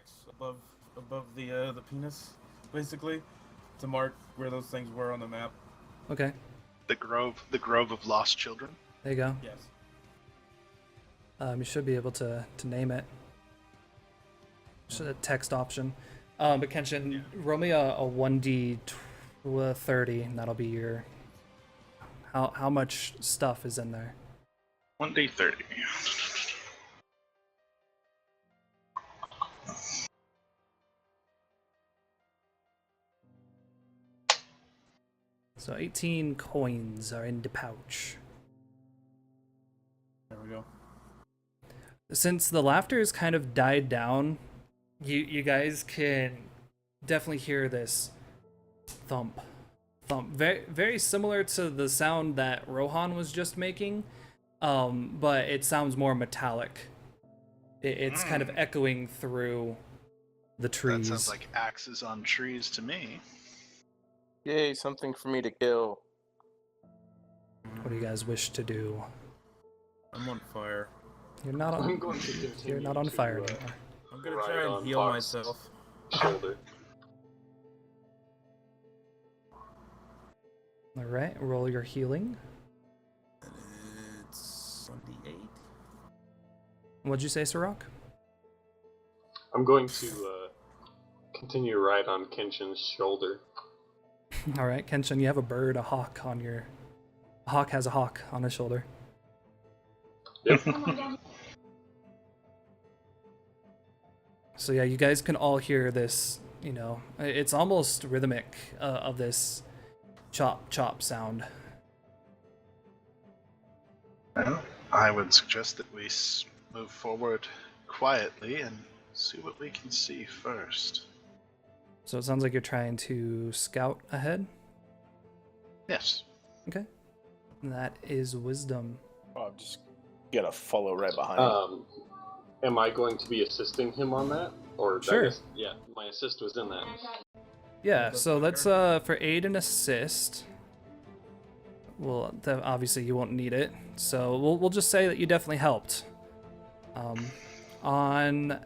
X above the penis, basically, to mark where those things were on the map. Okay. The grove of lost children. There you go. Yes. You should be able to name it. Just a text option. But Kenshin, roll me a 1d30, and that'll be your how much stuff is in there. 1d30. So 18 coins are in the pouch. There we go. Since the laughter has kind of died down, you guys can definitely hear this thump. Very, very similar to the sound that Rohan was just making, but it sounds more metallic. It's kind of echoing through the trees. That sounds like axes on trees to me. Yay, something for me to kill. What do you guys wish to do? I'm on fire. You're not on. I'm going to continue. You're not on fire to, anymore. I'm gonna ride try on and heal Fox's myself. shoulder. All right, roll your healing. It's 1d8. What'd you say, Sirach? I'm going to continue to ride on Kenshin's shoulder. All right, Kenshin, you have a bird, a hawk on your. A hawk has a hawk on his shoulder. Yep. So yeah, you guys can all hear this. You know, it's almost rhythmic of this chop chop sound. Well, I would suggest that we move forward quietly and see what we can see first. So it sounds like you're trying to scout ahead. Yes. Okay. And that is wisdom. Oh, I'm just gonna follow right behind him. Am I going to be assisting him on that? Or Sure. I guess, yeah, my assist was in that. Yeah. So let's for aid and assist. Well, obviously you won't need it. So we'll just say that you definitely helped. On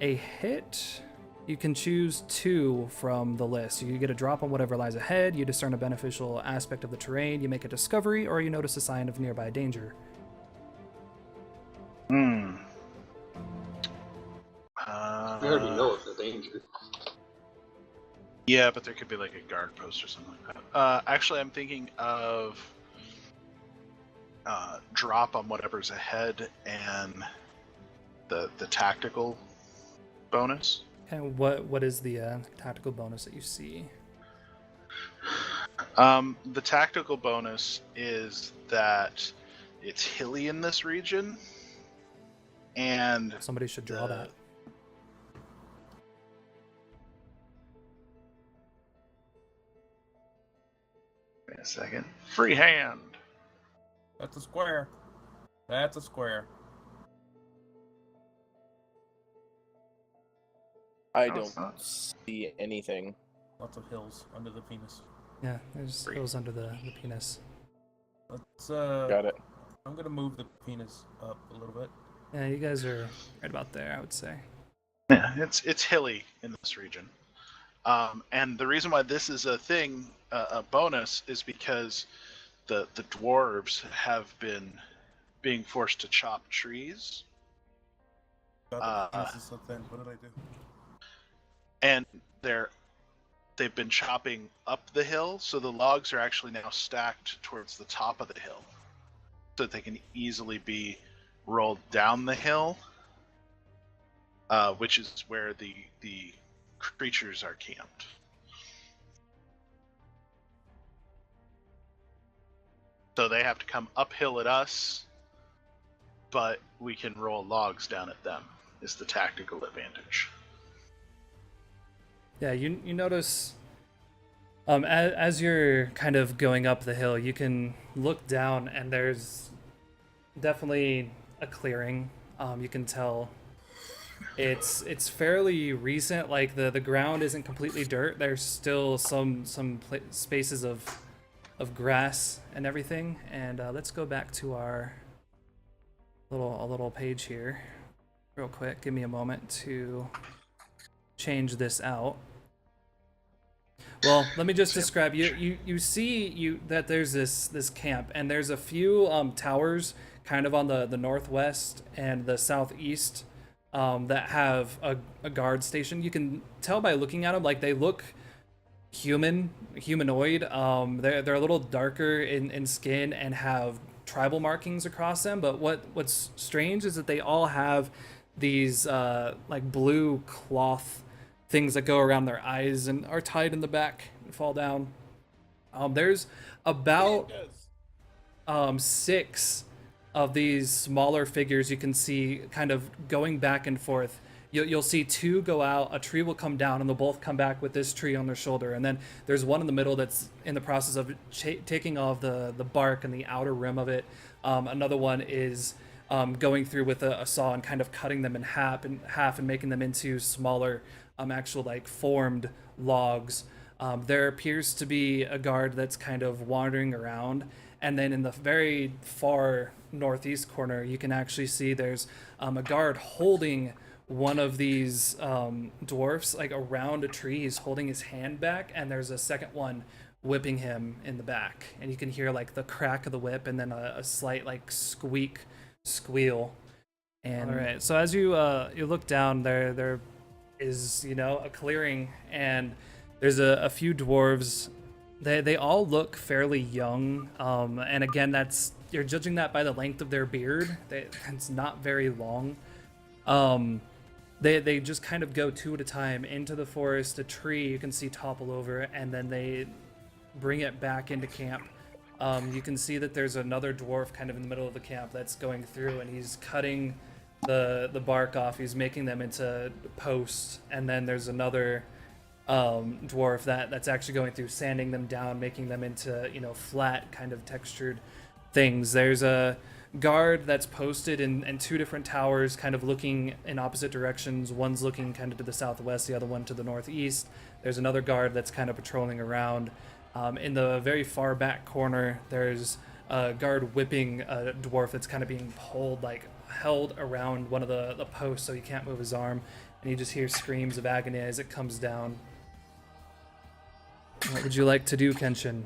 a hit, you can choose 2 from the list. You get a drop on whatever lies ahead, you discern a beneficial aspect of the terrain, you make a discovery, or you notice a sign of nearby danger. We already know of the danger. Yeah, but there could be like a guard post or something like that. Actually, I'm thinking of drop on whatever's ahead and the tactical bonus. And what is the tactical bonus that you see? The tactical bonus is that it's hilly in this region, and Somebody should draw that. Wait a second. Freehand. That's a square. That's a square. I don't see anything. Lots of hills under the penis. Yeah, there's hills under the penis. Let's Got it. I'm gonna move the penis up a little bit. Yeah, you guys are right about there, I would say. Yeah, it's hilly in this region. And the reason why this is a thing, a bonus, is because the dwarves have been being forced to chop trees. God, the penis is so thin. What did I do? And they've been chopping up the hill, so the logs are actually now stacked towards the top of the hill, so that they can easily be rolled down the hill, which is where the creatures are camped. So they have to come uphill at us, but we can roll logs down at them, is the tactical advantage. Yeah, you notice as you're kind of going up the hill, you can look down and there's definitely a clearing. You can tell it's fairly recent. Like the ground isn't completely dirt. There's still some spaces of grass and everything. And let's go back to our little page here real quick. Give me a moment to change this out. Well, let me just describe. You see that there's this camp, and there's a few towers kind of on the northwest and the southeast that have a guard station. You can tell by looking at them, like they look humanoid. They're a little darker in skin and have tribal markings across them. But what's strange is that they all have these like blue cloth things that go around their eyes and are tied in the back and fall down. There's about 6 of these smaller figures you can see kind of going back and forth. You'll see 2 go out, a tree will come down, and they'll both come back with this tree on their shoulder. And then there's one in the middle that's in the process of taking off the bark and the outer rim of it. Another one is going through with a saw and kind of cutting them in half and making them into smaller actual like formed logs. There appears to be a guard that's kind of wandering around, and then in the very far northeast corner you can actually see there's a guard holding one of these dwarfs like around a tree. He's holding his hand back, and there's a second one whipping him in the back, and you can hear like the crack of the whip and then a slight like squeal. And all right, so as you look down, there is a clearing, and there's a few dwarves. They all look fairly young, and again, you're judging that by the length of their beard. It's not very long. They just kind of go 2 at a time into the forest. A tree you can see topple over, and then they bring it back into camp. You can see that there's another dwarf kind of in the middle of the camp that's going through, and he's cutting the bark off. He's making them into posts, and then there's another dwarf that's actually going through, sanding them down, making them into flat kind of textured things. There's a guard that's posted in 2 different towers, kind of looking in opposite directions. One's looking kind of to the southwest, the other one to the northeast. There's another guard that's kind of patrolling around. In the very far back corner, there's a guard whipping a dwarf that's kind of being held around one of the posts so he can't move his arm, and you just hear screams of agony as it comes down. What would you like to do, Kenshin?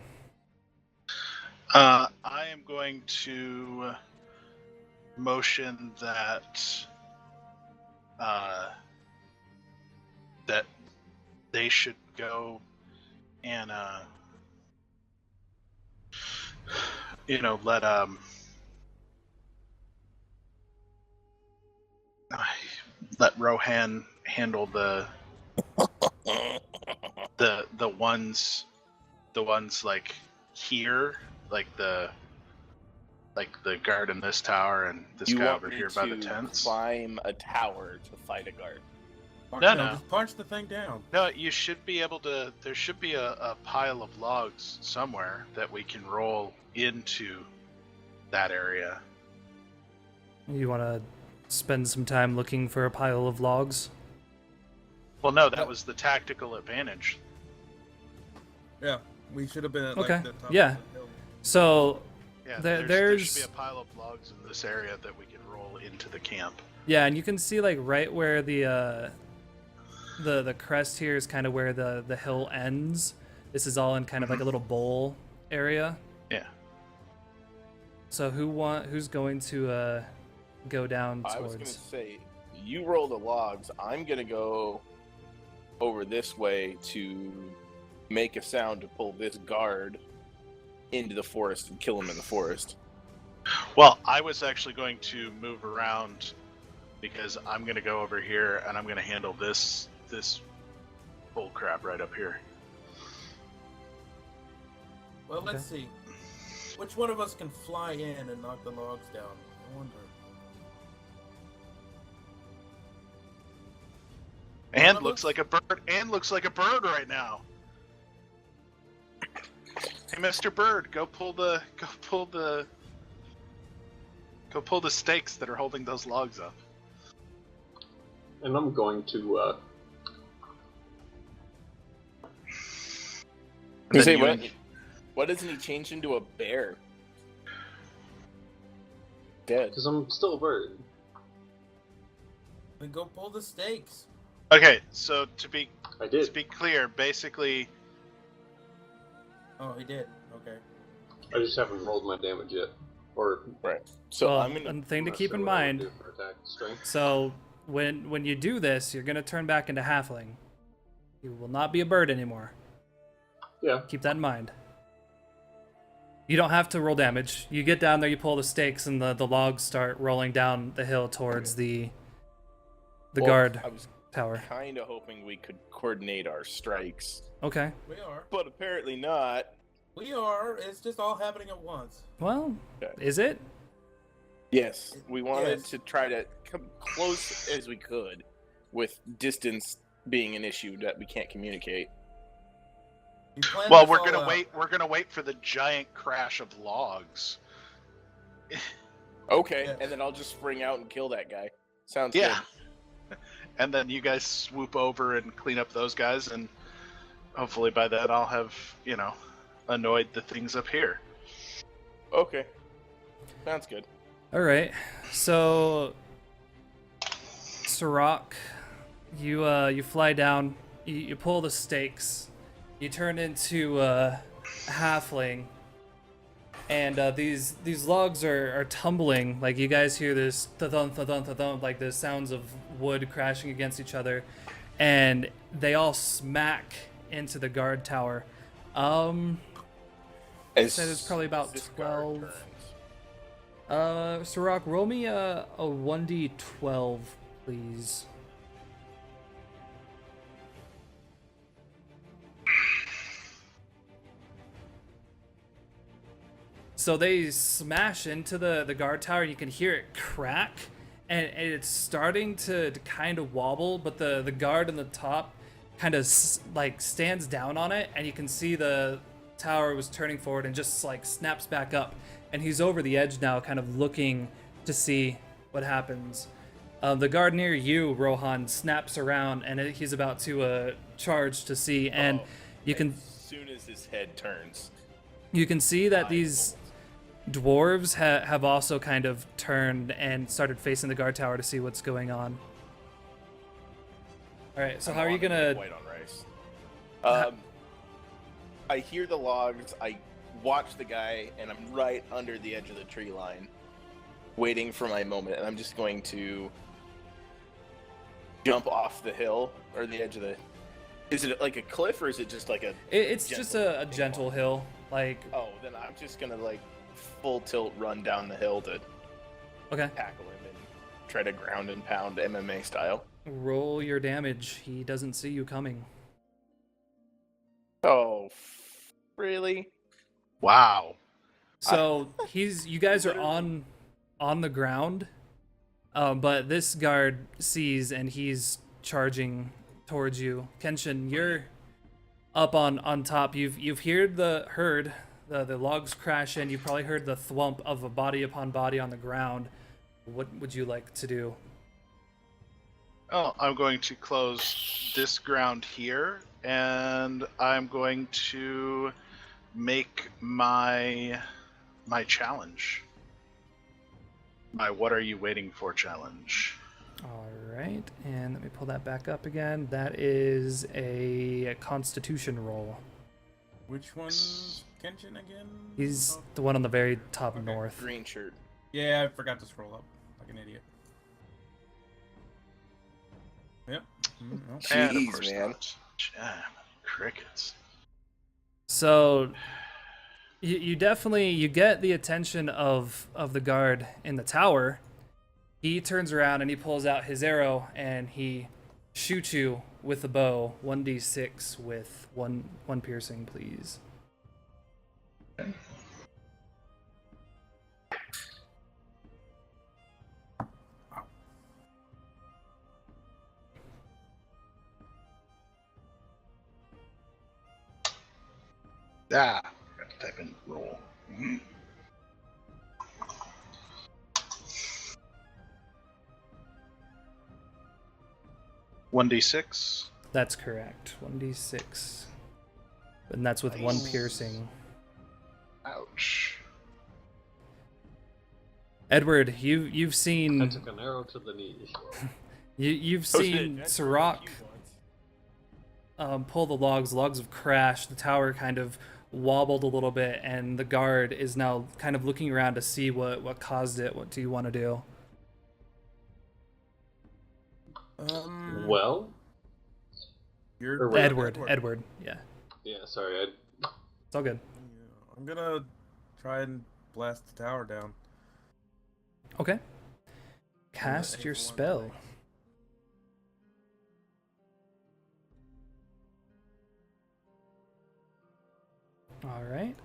I am going to motion that that they should go and let Rohan handle the ones like here, like the guard in this tower and this guy over here by the tents. Climb a tower to fight a guard. No. Just punch the thing down. No, you should be able to. There should be a pile of logs somewhere that we can roll into that area. You want to spend some time looking for a pile of logs? Well, no, that was the tactical advantage. Yeah, we should have been at Okay. the top Yeah. of the hill. So Yeah, there there should be a pile of logs in this area that we can roll into the camp. yeah, and you can see like right where the crest here is kind of where the hill ends. This is all in kind of like a little bowl area. Yeah. So who's going to go down towards? I was gonna say, you roll the logs. I'm gonna go over this way to make a sound to pull this guard into the forest and kill him in the forest. Well, I was actually going to move around because I'm going to go over here and I'm going to handle this bull crap right up here. Well, let's see. Which one of us can fly in and knock the logs down? I wonder. And looks like a bird. And looks like a bird right now. Hey, Mr. Bird, go pull the stakes that are holding those logs up. And I'm going to What doesn't he change into a bear? Dead. because I'm still a bird. Then go pull the stakes. Okay, so to be I did. clear, basically, Oh, he did. Okay. I just haven't rolled my damage yet. Or Right. So well, I'm gonna. a thing I'm to not keep sure in what I would mind. do for attack strength. So when you do this, you're gonna turn back into halfling. You will not be a bird anymore. Yeah. Keep that in mind. You don't have to roll damage. You get down there, you pull the stakes, and the logs start rolling down the hill towards the Well, guard I was tower. kind of hoping we could coordinate our strikes, Okay. We are. but apparently not. We are. It's just all happening at once. Well, Okay. is it? Yes, we wanted Yes. to try to come close as we could, with distance being an issue that we can't communicate. You planned well, this we're all gonna out. wait. We're gonna wait for the giant crash of logs. Okay, Yeah. and then I'll just spring out and kill that guy. Sounds Yeah. good. And then you guys swoop over and clean up those guys, and hopefully by then I'll have, annoyed the things up here. Okay, sounds good. All right. So, Sirach, you fly down. You pull the stakes. You turn into a halfling, and these logs are tumbling. Like you guys hear this thud thud thud, like the sounds of wood crashing against each other, and they all smack into the guard tower. As said it's probably about this guard 12. turns. Sirach, roll me a 1d12, please. So they smash into the guard tower, and you can hear it crack, and it's starting to kind of wobble, but the guard in the top kind of like stands down on it, and you can see the tower was turning forward and just like snaps back up, and he's over the edge now, kind of looking to see what happens. The guard near you, Rohan, snaps around, and he's about to charge to see, and you can As soon as his head turns, see that these dwarves have also kind of turned and started facing the guard tower to see what's going on. All right, so how are you gonna? white on rice? I hear the logs. I watch the guy, and I'm right under the edge of the tree line, waiting for my moment. And I'm just going to jump off the hill or the edge of the. Is it like a cliff, or is it just like a? It's just a gentle hill. Like, Oh, then I'm just gonna like full tilt run down the hill to okay, tackle him and try to ground and pound MMA style. roll your damage. He doesn't see you coming. Oh, really? Wow. So you guys are on the ground, but this guard sees and he's charging towards you. Kenshin, you're up on top. You've heard the logs crash in. You've probably heard the thwump of a body upon body on the ground. What would you like to do? Oh, I'm going to close this ground here, and I'm going to make my challenge. My "What are you waiting for?" challenge. All right, and let me pull that back up again. That is a Constitution roll. Which one's Kenshin again? He's Oh, the one on the very top Okay. north. Green shirt. yeah, I forgot to scroll up like an idiot. Yep. No. And of Jeez, course man. not. Jam. Crickets. So you definitely you get the attention of the guard in the tower. He turns around and he pulls out his arrow and he shoots you with the bow. 1d6 with one piercing, please. Ah, got to type in roll. 1d6. That's correct. 1d6. And that's with one Nice. piercing. Ouch. Edward, you've I seen took an arrow to the knee. You've Hosted seen adventure Sirach like you once. pull the logs. Logs have crashed. The tower kind of wobbled a little bit, and the guard is now kind of looking around to see what caused it. What do you want to do? Well, You're Or wait, Edward. Yeah, yeah, sorry, it's all good. Yeah, I'm gonna try and blast the tower down. Okay. Cast aim your for one of the spell. legs. All right.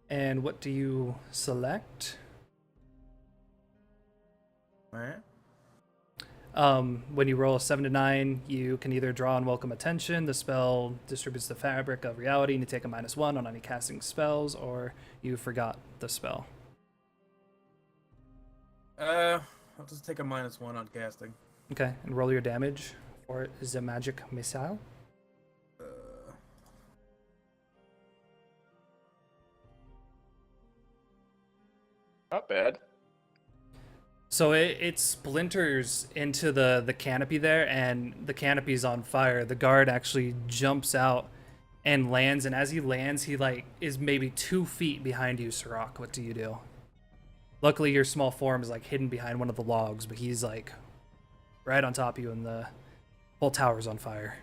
And what do you select? Alright. When you roll a 7 to 9, you can either draw unwelcome attention. The spell distributes the fabric of reality, and you take a -1 on any casting spells, or you forgot the spell. I'll just take a -1 on casting. Okay, and roll your damage for the magic missile. Uh, Not bad. So it splinters into the canopy there, and the canopy's on fire. The guard actually jumps out and lands, and as he lands, he like is maybe 2 feet behind you, Sirach. What do you do? Luckily, your small form is like hidden behind one of the logs, but he's like right on top of you, and the whole tower's on fire.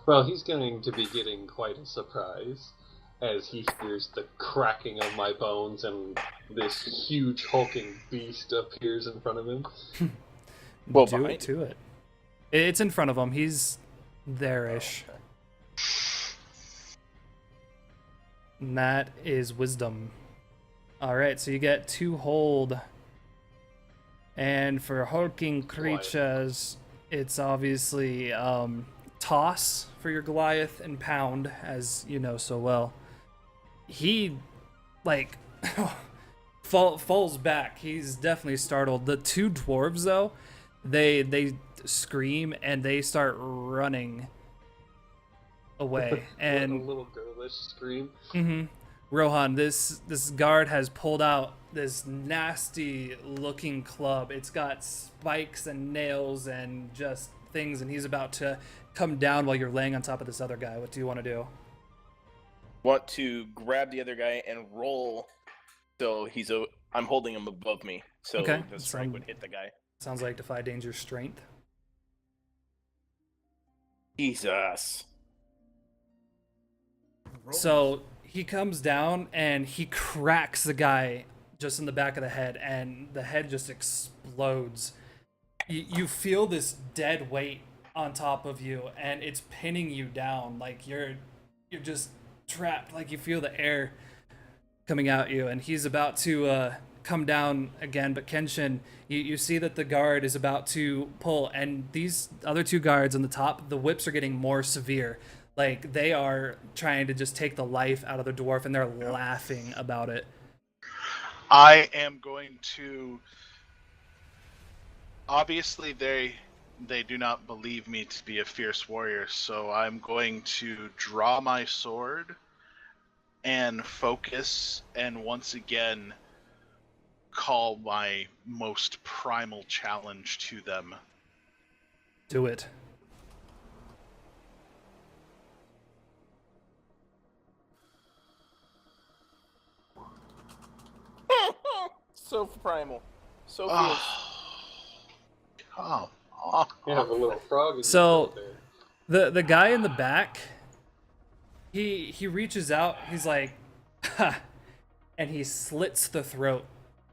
well, he's going to be getting quite a surprise as he hears the cracking of my bones and this huge hulking beast appears in front of him. Well, Do it behind to it. It's in front of him. He's there-ish. Oh, okay. And that is wisdom. All right, so you get 2 hold. And for hulking creatures, it's obviously toss for your Goliath and pound, as you know so well. He, like, falls back. He's definitely startled. The 2 dwarves, though, they scream and they start running away. A And little girlish scream. Rohan, this guard has pulled out this nasty looking club. It's got spikes and nails and just things, and he's about to come down while you're laying on top of this other guy. What do you want to do? Want to grab the other guy and roll, so I'm holding him above me, so Okay, the strike would hit the guy. Sounds like Defy Danger's strength. Jesus. roll. So he comes down and he cracks the guy just in the back of the head, and the head just explodes. You feel this dead weight on top of you, and it's pinning you down. Like you're just trapped. Like you feel the air coming at you, and he's about to come down again. But Kenshin, you see that the guard is about to pull, and these other 2 guards on the top, the whips are getting more severe. Like they are trying to just take the life out of the dwarf, and they're laughing about it. I am going to. Obviously, they do not believe me to be a fierce warrior, so I'm going to draw my sword and focus, and once again call my most primal challenge to them. Do it. So primal. So Oh, fierce. come on. You have a little frog in your So- throat there. The guy in the back, he reaches out. He's like, ha, and he slits the throat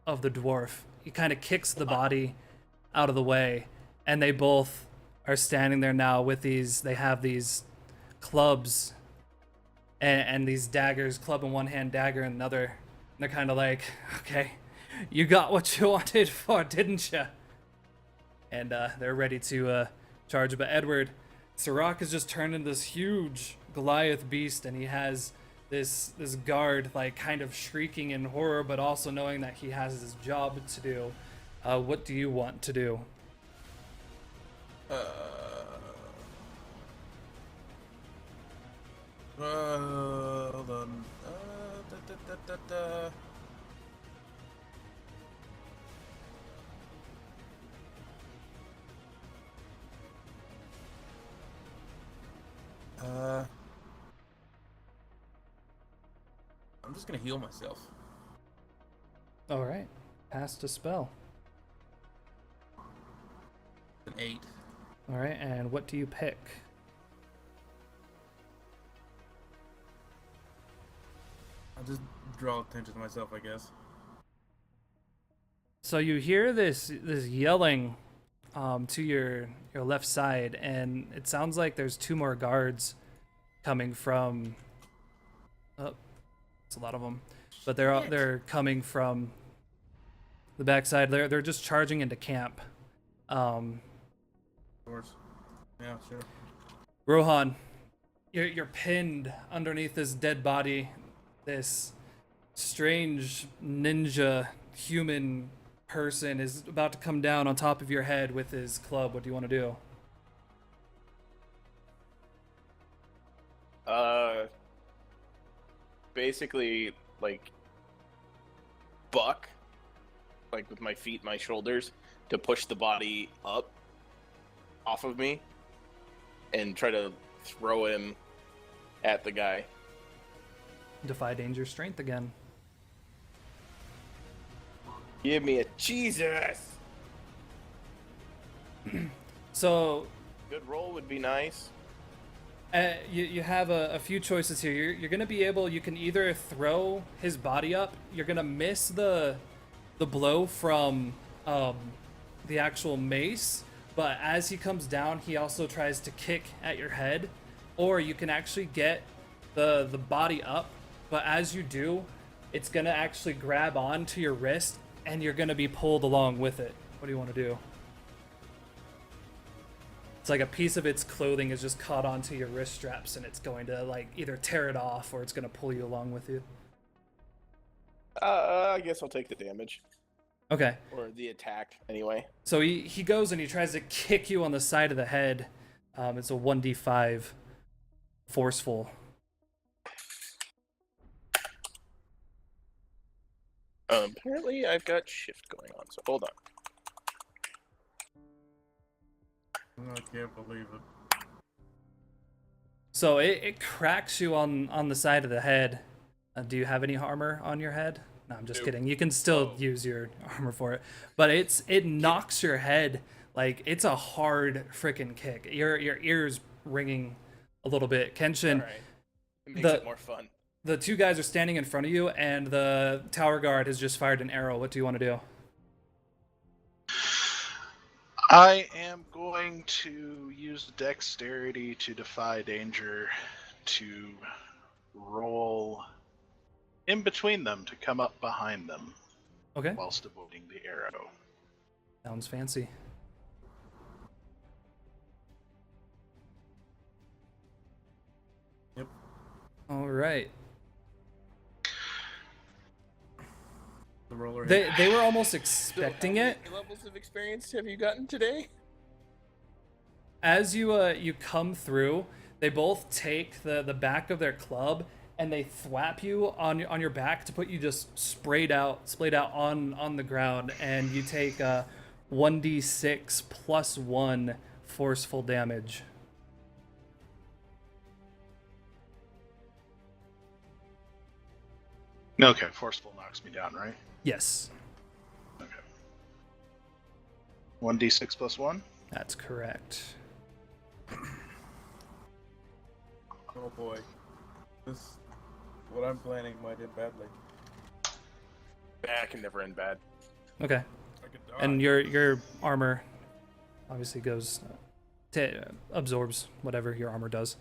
of the dwarf. He kind of kicks the body out of the way, and they both are standing there now with these. They have these clubs and these daggers. Club in one hand, dagger in another. And they're kind of like, okay, you got what you wanted for, didn't you? And they're ready to charge. But Edward, Sirach has just turned into this huge Goliath beast, and he has this guard like kind of shrieking in horror, but also knowing that he has his job to do. What do you want to do? Hold on. Da, da, da, da. I'm just gonna heal myself. All right. Cast a spell. An 8. All right, and what do you pick? I'll just draw attention to myself, I guess. So you hear this yelling to your left side, and it sounds like there's 2 more guards coming from. Oh, it's a lot of them, but they're coming from the backside. They're just charging into camp. Of course. Yeah, sure. Rohan, you're pinned underneath this dead body. This strange ninja human person is about to come down on top of your head with his club. What do you want to do? Basically, like, buck, like with my feet, my shoulders, to push the body up off of me and try to throw him at the guy. Defy danger strength again. Give me a Jesus! So Good roll would be nice. you have a few choices here. You're gonna be able. You can either throw his body up. You're gonna miss the blow from the actual mace, but as he comes down, he also tries to kick at your head. Or you can actually get the body up, but as you do, it's gonna actually grab onto your wrist, and you're gonna be pulled along with it. What do you want to do? It's like a piece of its clothing is just caught onto your wrist straps, and it's going to like either tear it off or it's going to pull you along with you. I guess I'll take the damage. Okay. Or the attack, anyway. So he goes and he tries to kick you on the side of the head. It's a 1d5 forceful. Apparently I've got shift going on, so hold on. I can't believe it. So it cracks you on the side of the head. Do you have any armor on your head? No, I'm just Nope. kidding. You can still use your armor for it, but it knocks your head. Like, it's a hard freaking kick. Your ears ringing a little bit. Kenshin, Alright. It makes it more fun. the 2 guys are standing in front of you, and the tower guard has just fired an arrow. What do you want to do? I am going to use dexterity to defy danger to roll in between them to come up behind them Okay. whilst avoiding the arrow. Sounds fancy. Yep. All right. The roller hit. They were almost expecting it. How many levels of experience have you gotten today? As you come through, they both take the back of their club and they thwap you on your back to put you just splayed out on the ground, and you take 1d6 plus 1 forceful damage. Okay, forceful knocks me down, right? Yes, Okay. 1d6 plus 1? that's correct. Oh boy. What I'm planning might end badly. That can never end bad. Okay. I could die. And your armor obviously goes absorbs whatever your armor does.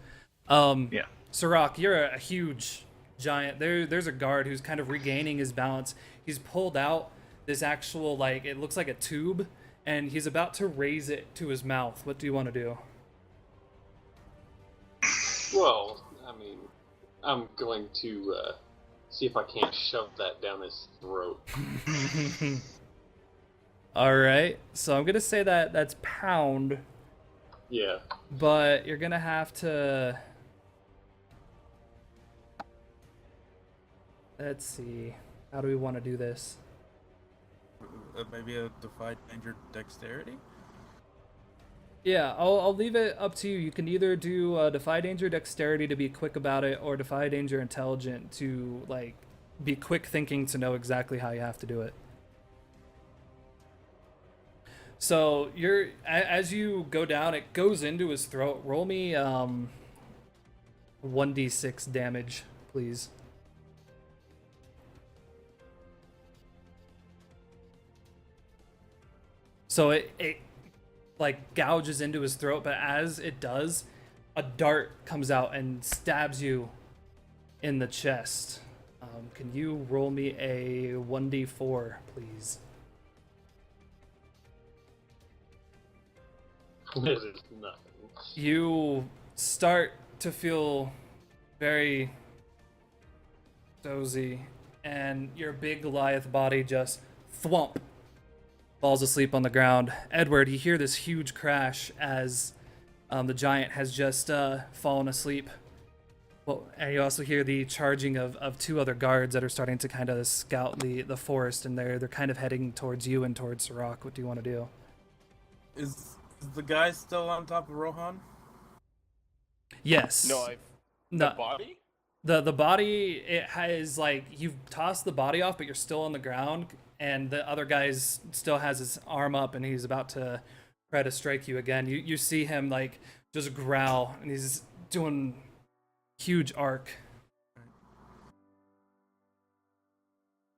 Yeah. Sirach, you're a huge giant. There's a guard who's kind of regaining his balance. He's pulled out this actual, like, it looks like a tube, and he's about to raise it to his mouth. What do you want to do? Well, I mean, I'm going to see if I can't shove that down his throat. All right. So I'm going to say that's pound, Yeah. but you're going to have to... Let's see. How do we want to do this? Maybe a defy danger dexterity? Yeah, I'll leave it up to you. You can either do Defy Danger Dexterity to be quick about it, or Defy Danger Intelligent to, like, be quick thinking to know exactly how you have to do it. So as you go down, it goes into his throat. Roll me 1d6 damage, please. So it like gouges into his throat, but as it does, a dart comes out and stabs you in the chest. Can you roll me a 1d4, please? This is nothing. You start to feel very dozy, and your big Goliath body just thwump falls asleep on the ground. Edward, you hear this huge crash as the giant has just fallen asleep. Well, and you also hear the charging of two other guards that are starting to kind of scout the forest, and they're kind of heading towards you and towards Sirach. What do you want to do? Is the guy still on top of Rohan? Yes. No, No. the body? The body, it has like, you've tossed the body off, but you're still on the ground, and the other guy still has his arm up, and he's about to try to strike you again. You see him like just growl, and he's doing huge arc.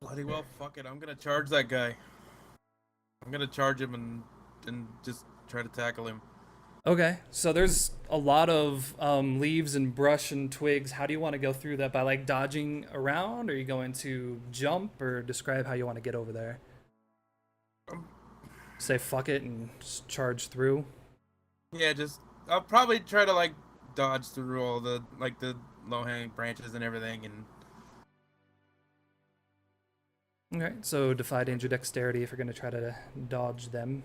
Bloody well, fuck it. I'm gonna charge that guy. I'm gonna charge him and just try to tackle him. Okay, so there's a lot of leaves and brush and twigs. How do you want to go through that? By like dodging around? Or are you going to jump, or describe how you want to get over there? Say fuck it and just charge through? Yeah, I'll probably try to like dodge through all the low-hanging branches and everything, and Okay, so defy danger dexterity if you're going to try to dodge them.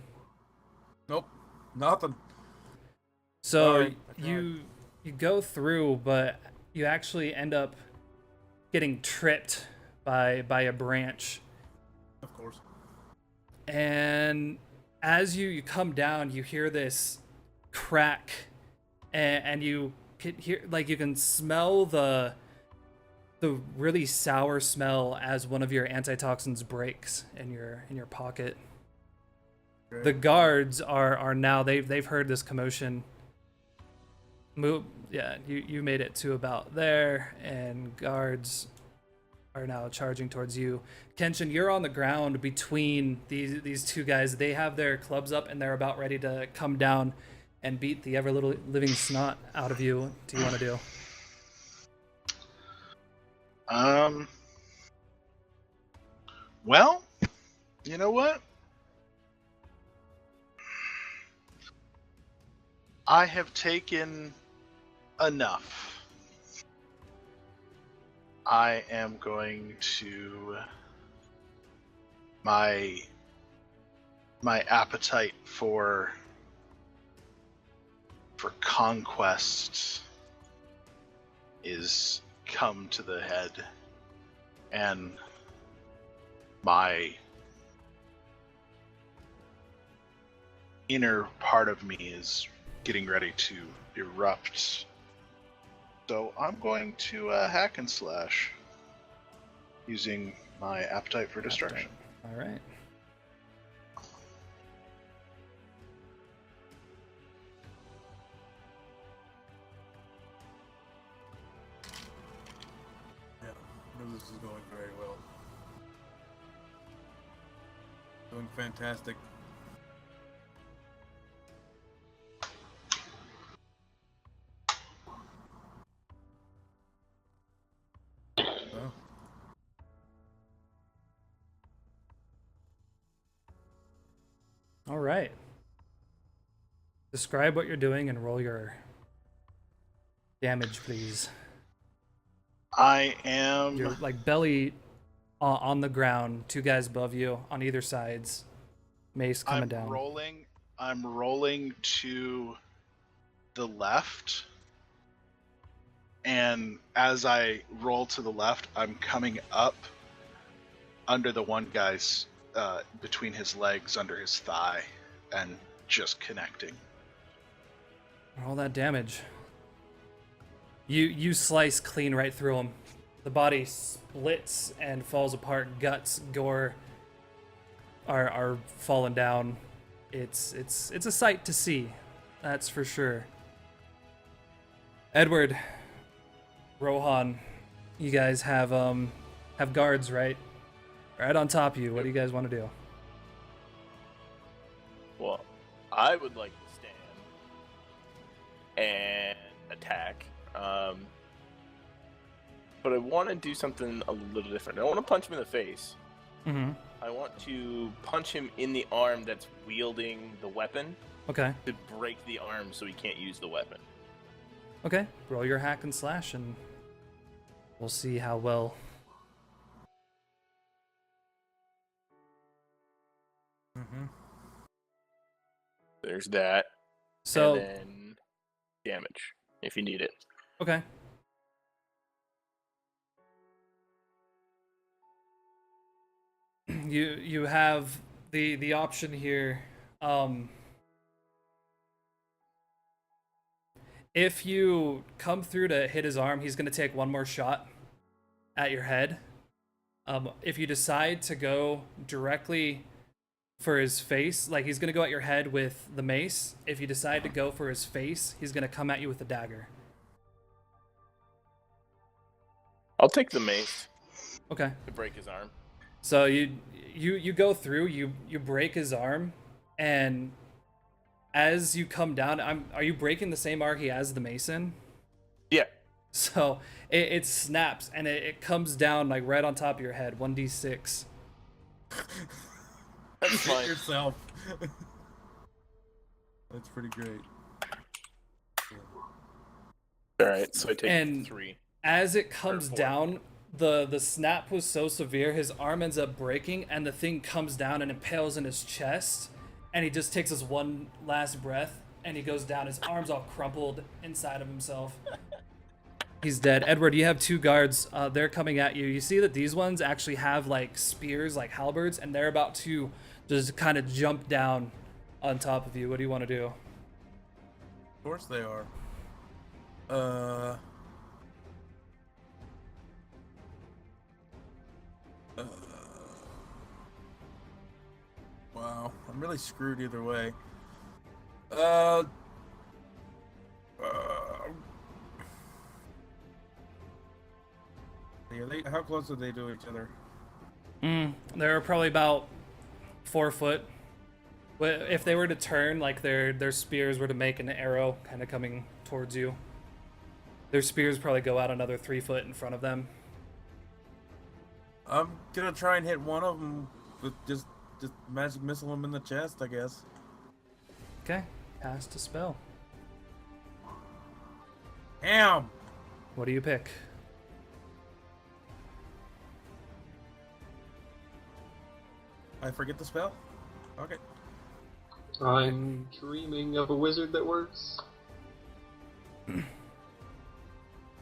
nope, nothing. So Sorry, I you go through, but you actually end up getting tripped by a branch. Of course. And as you come down, you hear this crack, and you can hear, like, you can smell the really sour smell as one of your antitoxins breaks in your pocket. Great. The guards are now, they've heard this commotion. Move, yeah, you made it to about there, and guards are now charging towards you. Kenshin, you're on the ground between these two guys. They have their clubs up, and they're about ready to come down and beat the ever living snot out of you. What do you want to do? Well, you know what? I have taken enough. I am going to my appetite for conquest is come to the head, and my inner part of me is getting ready to erupt. So I'm going to hack and slash using my appetite for destruction. All right. Yeah, I know this is going very well. Doing fantastic. Oh. All right. Describe what you're doing and roll your damage, please. I am You're like belly on the ground, two guys above you on either sides. Mace coming down. I'm rolling to the left, and as I roll to the left, I'm coming up under the one guy's between his legs, under his thigh, and just connecting. All that damage. You slice clean right through him. The body splits and falls apart. Guts, gore are falling down. It's a sight to see, that's for sure. Edward, Rohan, you guys have guards, right? Right on top of you. What do you guys want to do? Well, I would like to stand and attack. But I want to do something a little different. I don't want to punch him in the face. Mm-hmm. I want to punch him in the arm that's wielding the weapon Okay. to break the arm so he can't use the weapon. Okay. Roll your hack and slash, and we'll see how well. Mm-hmm. There's that. So, And then damage, if you need it. okay. You have the option here. If you come through to hit his arm, he's gonna take one more shot at your head. If you decide to go directly for his face, like he's gonna go at your head with the mace. If you decide to go for his face, he's gonna come at you with the dagger. I'll take the mace Okay. to break his arm. So you go through, you break his arm, and as you come down, are you breaking the same arc he has the mason? Yeah. So it snaps and it comes down like right on top of your head, 1d6. That's Hit fine. yourself. That's pretty great. Alright, so I take And 3. As it comes 4. down, the snap was so severe, his arm ends up breaking, and the thing comes down and impales in his chest, and he just takes his one last breath, and he goes down. His arm's all crumpled inside of himself. He's dead. Edward, you have 2 guards. They're coming at you. You see that these ones actually have like spears, like halberds, and they're about to just kind of jump down on top of you. What do you want to do? Of course they are. Wow, I'm really screwed either way. Yeah, how close are they to each other? They're probably about 4 foot. If they were to turn, like their spears were to make an arrow kind of coming towards you, their spears probably go out another 3 foot in front of them. I'm gonna try and hit one of them with just magic missile him in the chest, I guess. Okay, cast a spell. Damn! What do you pick? I forget the spell? Okay. I'm dreaming of a wizard that works.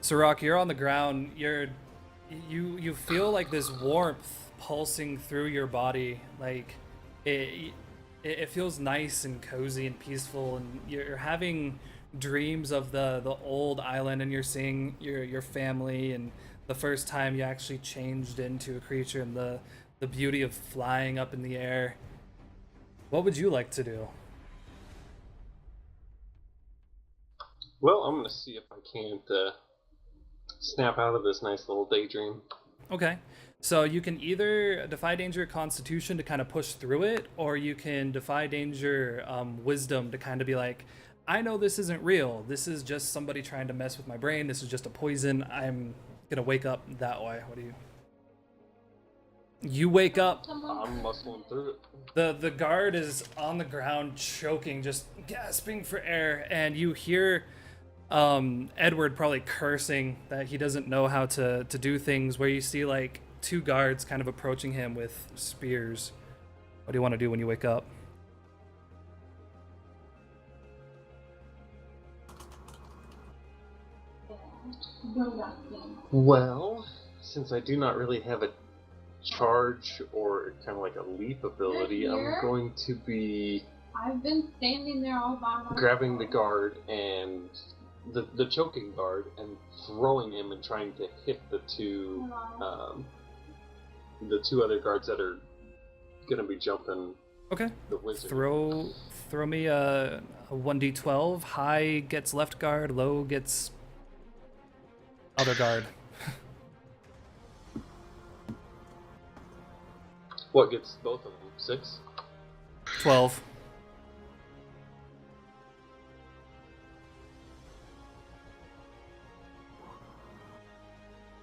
Sirach, you're on the ground. You feel like this warmth pulsing through your body. Like it feels nice and cozy and peaceful, and you're having dreams of the old island, and you're seeing your family and the first time you actually changed into a creature, and the beauty of flying up in the air. What would you like to do? Well, I'm gonna see if I can't snap out of this nice little daydream. Okay. So you can either defy danger constitution to kind of push through it, or you can defy danger wisdom to kind of be like, I know this isn't real. This is just somebody trying to mess with my brain. This is just a poison. I'm gonna wake up that way. What do you? You wake up. I'm muscling through it. The guard is on the ground choking, just gasping for air, and you hear Edward probably cursing that he doesn't know how to do things, where you see like 2 guards kind of approaching him with spears. What do you want to do when you wake up? Well, since I do not really have a charge or kind of like a leap ability, I'm going to be I've been standing there all by myself. grabbing the guard and the choking guard and throwing him and trying to hit the two other guards that are gonna be jumping Okay. the wizard. Throw me a 1d12. High gets left guard, low gets other guard. What gets both of them? 6? 12.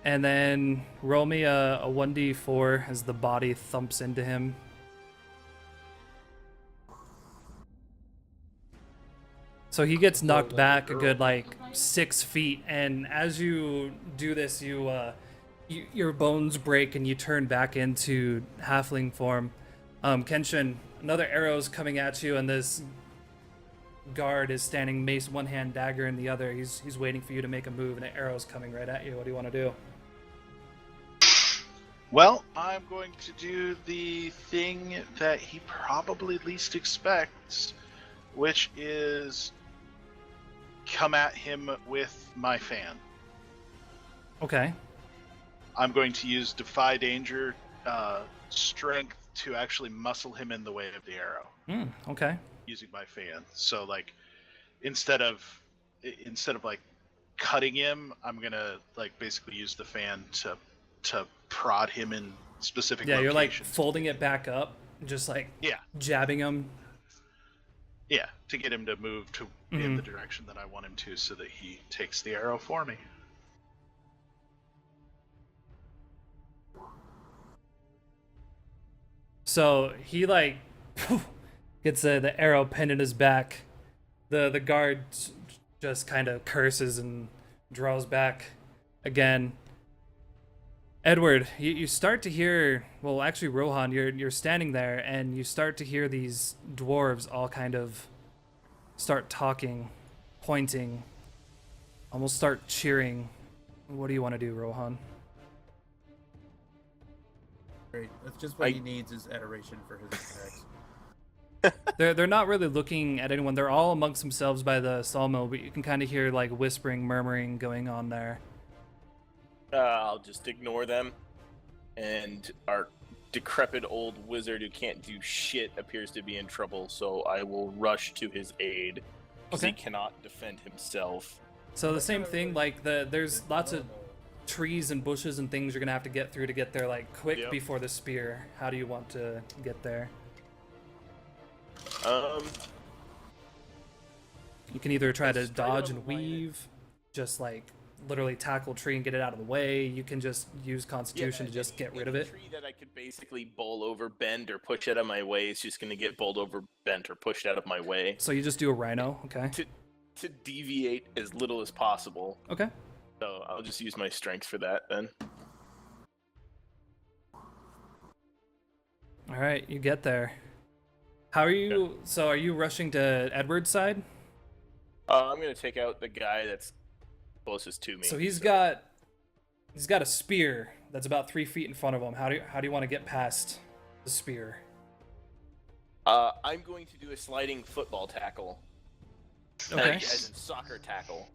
And then roll me a 1d4 as the body thumps into him. So he gets knocked back a good 6 feet, and as you do this, your bones break and you turn back into halfling form. Kenshin, another arrow's coming at you, and this guard is standing, mace one hand, dagger in the other. He's waiting for you to make a move, and an arrow's coming right at you. What do you want to do? Well, I'm going to do the thing that he probably least expects, which is come at him with my fan. Okay. I'm going to use Defy Danger strength to actually muscle him in the way of the arrow. Okay. Using my fan. So like instead of like cutting him, I'm gonna like basically use the fan to prod him in specific locations. You're like folding it back up, just like jabbing him. Yeah, to get him to move to in the direction that I want him to, so that he takes the arrow for me. So he like gets the arrow pinned in his back. The guard just kind of curses and draws back again. Edward, you start to hear, well, actually Rohan, you're standing there and you start to hear these dwarves all kind of start talking, pointing, almost start cheering. What do you want to do, Rohan? Great. That's just what he needs is adoration for his attacks. They're not really looking at anyone. They're all amongst themselves by the sawmill, but you can kind of hear like whispering, murmuring going on there. I'll just ignore them, and our decrepit old wizard who can't do shit appears to be in trouble, so I will rush to his aid, because he cannot defend himself. So the same thing, like there's lots of trees and bushes and things you're gonna have to get through to get there like quick before the spear. How do you want to get there? You can either try to dodge and weave, just like literally tackle tree and get it out of the way. You can just use Constitution to just get rid of it. Tree that I could basically bowl over, bend, or push out of my way is just going to get bowled over, bent, or pushed out of my way. So you just do a rhino, okay? To deviate as little as possible. Okay. So I'll just use my strength for that then. All right, you get there. How are you? Okay. So are you rushing to Edward's side? I'm going to take out the guy that's closest to me. So he's got a spear that's about 3 feet in front of him. How do you want to get past the spear? I'm going to do a sliding football tackle. Okay. As in soccer tackle.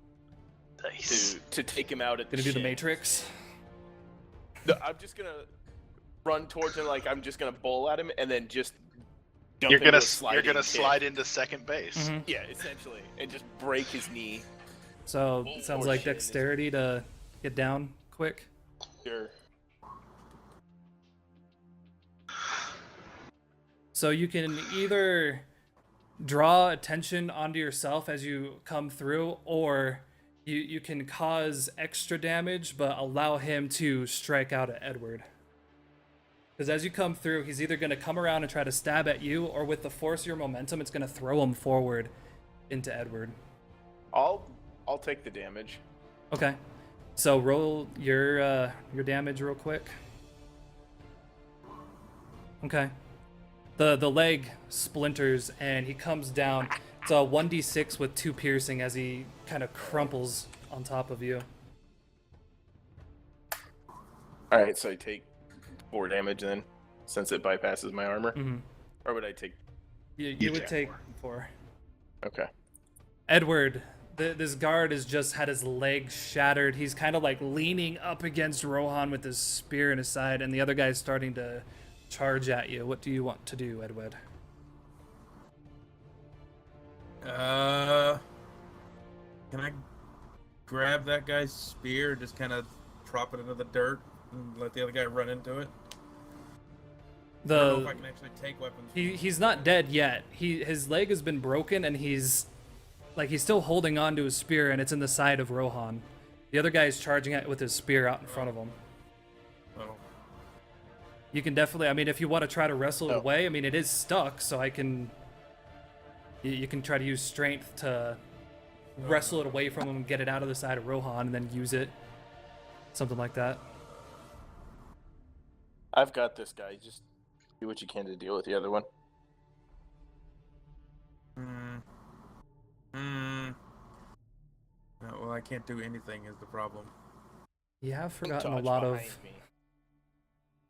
Nice. To take him out at Gonna do the Matrix? No, I'm just gonna run towards him like I'm just gonna bowl at him and then just jump You're gonna kick. slide into second base. Mm-hmm. Yeah, essentially, and just break his knee. So it sounds like dexterity to get down quick. Sure. So you can either draw attention onto yourself as you come through, or you can cause extra damage but allow him to strike out at Edward. Because as you come through, he's either going to come around and try to stab at you, or with the force of your momentum, it's going to throw him forward into Edward. I'll take the damage. Okay. So roll your damage real quick. Okay. The leg splinters and he comes down. It's a 1d6 with 2 piercing as he kind of crumples on top of you. Alright, so I take 4 damage then, since it bypasses my armor? Mm-hmm. Or would I take... You would take 4. Okay. Edward, This guard has just had his leg shattered. He's kind of like leaning up against Rohan with his spear in his side, and the other guy's starting to charge at you. What do you want to do, Edward? Can I grab that guy's spear, just kind of prop it into the dirt, and let the other guy run into it? I don't know if I can actually take weapons. He's not dead yet. His leg has been broken, and he's still holding on to his spear, and it's in the side of Rohan. The other guy is charging it with his spear out in front of him. Oh. You can definitely, I mean, if you want to try to wrestle it away, I mean, it is stuck, so I can. You can try to use strength to wrestle it away from him and get it out of the side of Rohan, and then use it. Something like that. I've got this guy. Just do what you can to deal with the other one. Well, I can't do anything is the problem. You have forgotten a Dodge lot of. behind me.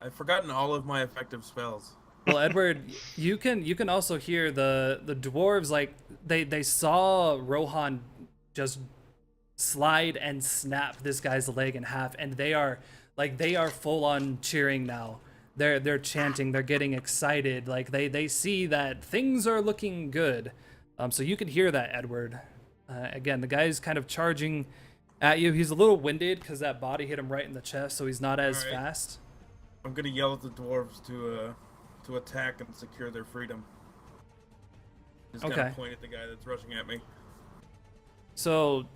I've forgotten all of my effective spells. Well, Edward, you can also hear the dwarves, like they saw Rohan just slide and snap this guy's leg in half, and they are full on cheering now. They're chanting, they're getting excited, like they see that things are looking good. So you can hear that, Edward. Again, the guy's kind of charging at you. He's a little winded because that body hit him right in the chest, so he's not as fast. I'm gonna yell at the dwarves to attack and secure their freedom. Just kind of point at the guy that's rushing at me. So,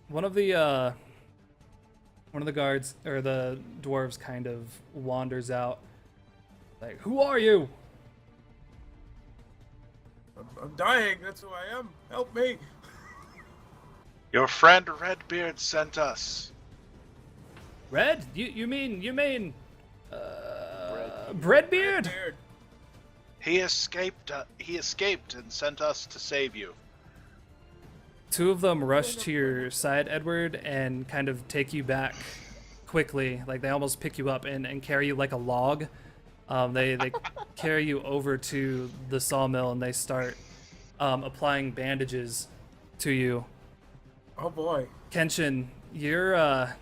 one of the guards or the dwarves kind of wanders out. Like, who are you? I'm dying. That's who I am. Help me. Your friend Redbeard sent us. Red? You mean Breadbeard? He escaped and sent us to save you. Two of them rush to your side, Edward, and kind of take you back quickly. Like, they almost pick you up and carry you like a log. They carry you over to the sawmill, and they start applying bandages to you. Oh boy. Kenshin, you're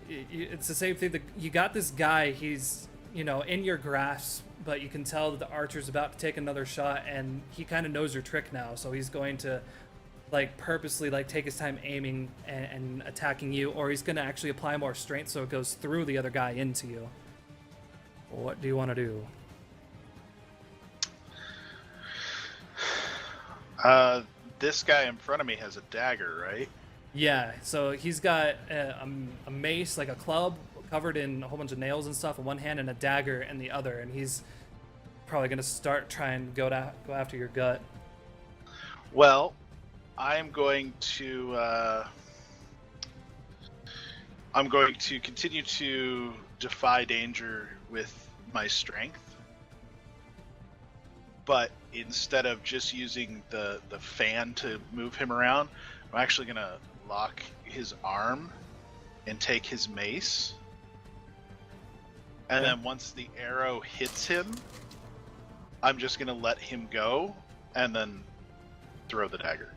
it's the same thing. That you got this guy. He's in your grasp, but you can tell that the archer's about to take another shot, and he kind of knows your trick now. So he's going to purposely take his time aiming and attacking you, or he's going to actually apply more strength so it goes through the other guy into you. What do you want to do? This guy in front of me has a dagger, right? Yeah, so he's got a mace, like a club, covered in a whole bunch of nails and stuff in one hand, and a dagger in the other, and he's probably going to start trying to go after your gut. Well, I'm going to continue to defy danger with my strength. But instead of just using the fan to move him around, I'm actually going to lock his arm and take his mace. And then once the arrow hits him, I'm just going to let him go and then throw the dagger.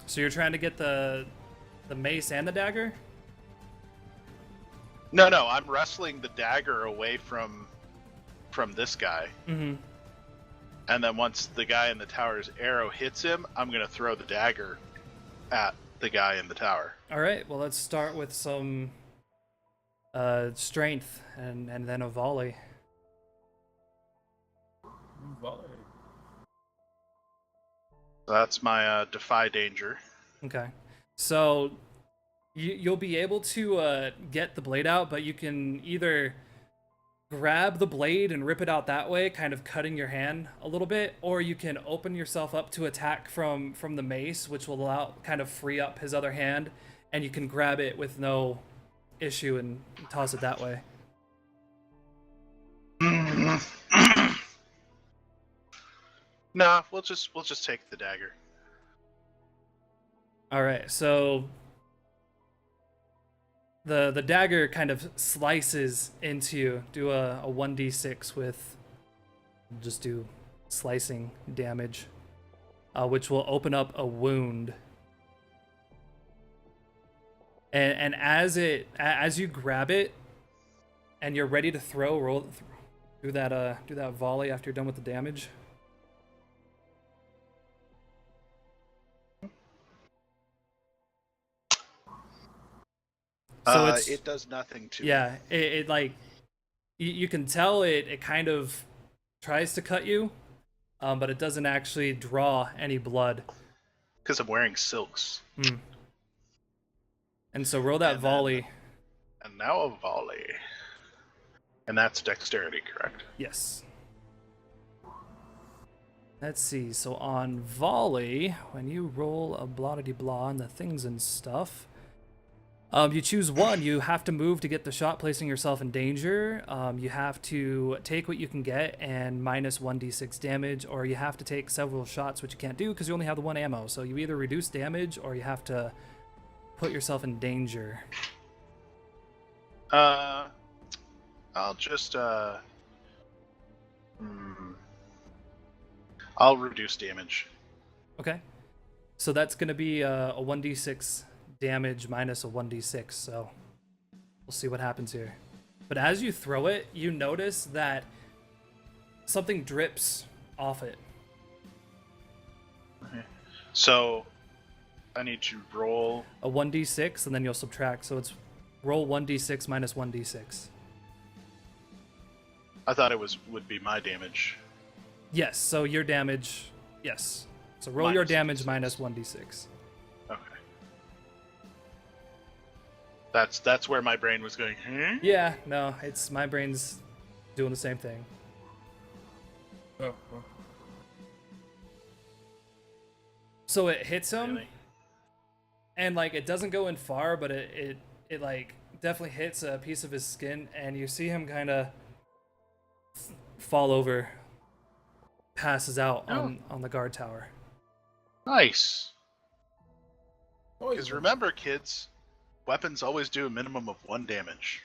So you're trying to get the mace and the dagger? No, I'm wrestling the dagger away from this guy. Mm-hmm. And then once the guy in the tower's arrow hits him, I'm going to throw the dagger at the guy in the tower. All right, well, let's start with some strength and then a volley. Volley. So that's my defy danger. Okay. So you'll be able to get the blade out, but you can either grab the blade and rip it out that way, kind of cutting your hand a little bit, or you can open yourself up to attack from the mace, which will kind of free up his other hand, and you can grab it with no issue and toss it that way. Nah, we'll just take the dagger. All right, so the dagger kind of slices into you. Do a 1d6 with, just do slicing damage. which will open up a wound. And as you grab it, and you're ready to roll do that volley after you're done with the damage. So it does nothing to me. Yeah, it like you can tell it kind of tries to cut you, but it doesn't actually draw any blood. Because I'm wearing silks. And so roll that volley. And now a volley. And that's dexterity, correct? Yes. Let's see. So on volley, when you roll a blah-de-blah and the things and stuff, you choose one. You have to move to get the shot, placing yourself in danger. You have to take what you can get and minus 1d6 damage, or you have to take several shots, which you can't do because you only have the one ammo. So you either reduce damage or you have to put yourself in danger. I'll just I'll reduce damage. Okay. So that's going to be a 1d6 damage minus a 1d6, so we'll see what happens here. But as you throw it, you notice that something drips off it. Okay. So I need to roll a 1d6, and then you'll subtract. So it's roll 1d6 minus 1d6. I thought it would be my damage. Yes, so your damage, yes. So roll your damage minus 1d6. Okay. That's where my brain was going, huh? Yeah, no, it's my brain's doing the same thing. Oh, well. So it hits him, Really? and like it doesn't go in far, but it like definitely hits a piece of his skin, and you see him kind of fall over, passes out on the guard tower. Nice. Oh, Because remember, kids, weapons always do a minimum of 1 damage.